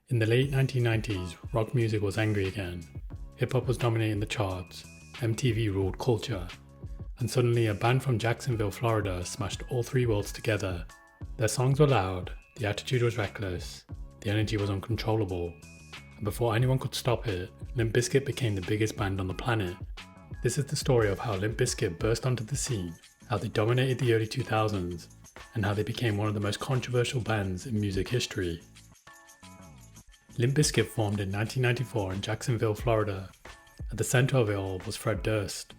In the late 1990s, rock music was angry again. Hip-hop was dominating the charts, MTV ruled culture, and suddenly a band from Jacksonville, Florida smashed all three worlds together. Their songs were loud, the attitude was reckless, the energy was uncontrollable, and before anyone could stop it, Limp Bizkit became the biggest band on the planet. This is the story of how Limp Bizkit burst onto the scene, how they dominated the early 2000s, and how they became one of the most controversial bands in music history. Limp Bizkit formed in 1994 in Jacksonville, Florida. At the center of it all was Fred Durst,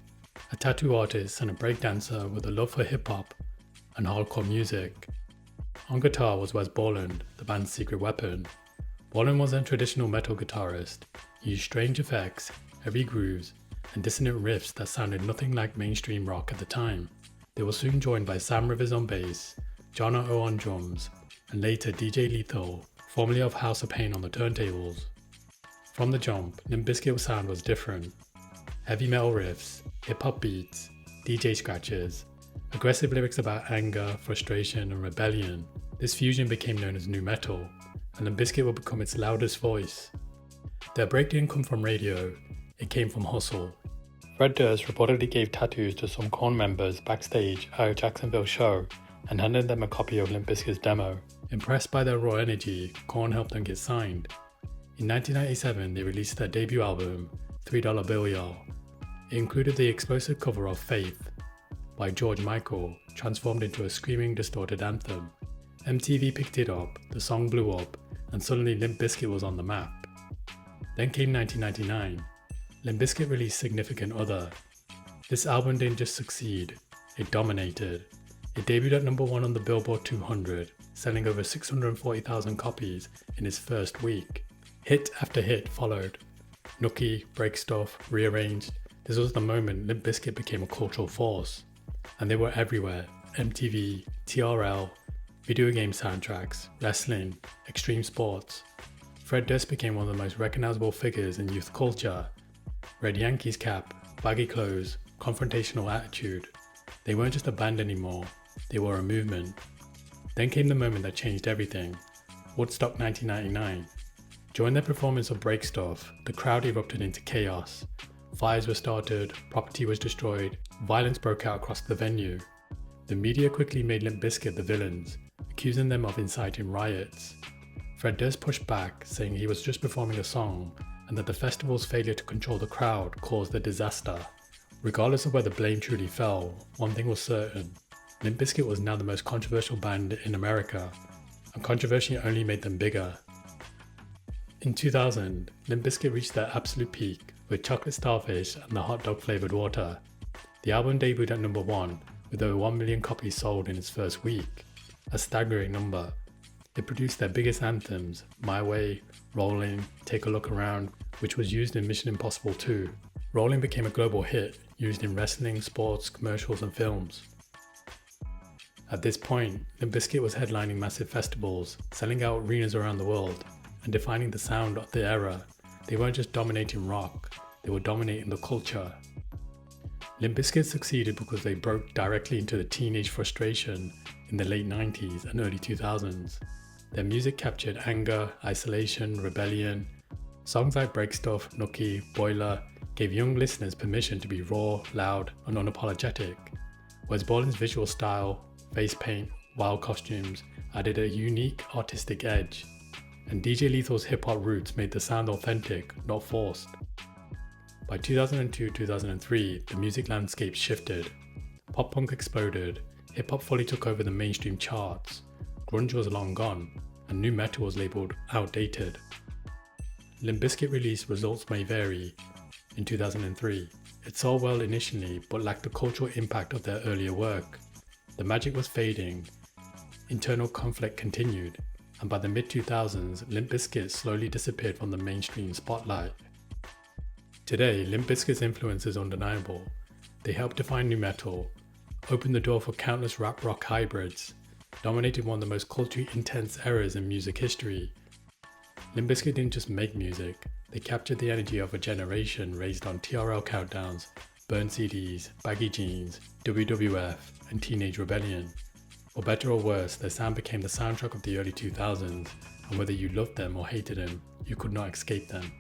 a tattoo artist and a breakdancer with a love for hip-hop and hardcore music. On guitar was Wes Borland, the band's secret weapon. Borland was a traditional metal guitarist. He used strange effects, heavy grooves, and dissonant riffs that sounded nothing like mainstream rock at the time. They were soon joined by Sam Rivers on bass, John O on drums, and later DJ Lethal, formerly of House of Pain on the turntables. From the jump, Limp Bizkit's sound was different. Heavy metal riffs, hip-hop beats, DJ scratches, aggressive lyrics about anger, frustration, and rebellion. This fusion became known as nu metal, and Limp Bizkit would become its loudest voice. Their break didn't come from radio, it came from hustle. Fred Durst reportedly gave tattoos to some Korn members backstage at a Jacksonville show and handed them a copy of Limp Bizkit's demo. Impressed by their raw energy, Korn helped them get signed. In 1997, they released their debut album, $3 Bill Y'all. It included the explosive cover of Faith by George Michael, transformed into a screaming, distorted anthem. MTV picked it up, the song blew up, and suddenly Limp Bizkit was on the map. Then came 1999. Limp Bizkit released Significant Other. This album didn't just succeed, it dominated. It debuted at number 1 on the Billboard 200, selling over 640,000 copies in its first week. Hit after hit followed. Nookie, Break Stuff, Rearranged. This was the moment Limp Bizkit became a cultural force. And they were everywhere. MTV, TRL, video game soundtracks, wrestling, extreme sports. Fred Durst became one of the most recognizable figures in youth culture. Red Yankees cap, baggy clothes, confrontational attitude. They weren't just a band anymore, they were a movement. Then came the moment that changed everything. Woodstock 1999. During their performance of Break Stuff, the crowd erupted into chaos. Fires were started, property was destroyed, violence broke out across the venue. The media quickly made Limp Bizkit the villains, accusing them of inciting riots. Fred Durst pushed back, saying he was just performing a song, and that the festival's failure to control the crowd caused the disaster. Regardless of where the blame truly fell, one thing was certain. Limp Bizkit was now the most controversial band in America, and controversy only made them bigger. In 2000, Limp Bizkit reached their absolute peak with Chocolate Starfish and the hot dog flavored water. The album debuted at number 1 with over 1 million copies sold in its first week, a staggering number. They produced their biggest anthems, My Way, Rolling, Take a Look Around, which was used in Mission Impossible 2. Rolling became a global hit, used in wrestling, sports, commercials, and films. At this point, Limp Bizkit was headlining massive festivals, selling out arenas around the world, and defining the sound of the era. They weren't just dominating rock, they were dominating the culture. Limp Bizkit succeeded because they broke directly into the teenage frustration in the late 90s and early 2000s. Their music captured anger, isolation, rebellion. Songs like Break Stuff, Nookie, Boiler gave young listeners permission to be raw, loud, and unapologetic. Wes Borland's visual style, face paint, wild costumes added a unique artistic edge, and DJ Lethal's hip-hop roots made the sound authentic, not forced. By 2002-2003, the music landscape shifted. Pop-punk exploded, hip-hop fully took over the mainstream charts, grunge was long gone, and nu metal was labelled outdated. Limp Bizkit released Results May Vary in 2003. It sold well initially, but lacked the cultural impact of their earlier work. The magic was fading, internal conflict continued, and by the mid-2000s, Limp Bizkit slowly disappeared from the mainstream spotlight. Today, Limp Bizkit's influence is undeniable. They helped define nu metal, opened the door for countless rap-rock hybrids, dominated one of the most culturally intense eras in music history. Limp Bizkit didn't just make music, they captured the energy of a generation raised on TRL countdowns, burned CDs, baggy jeans, WWF, and teenage rebellion. For better or worse, their sound became the soundtrack of the early 2000s, and whether you loved them or hated them, you could not escape them.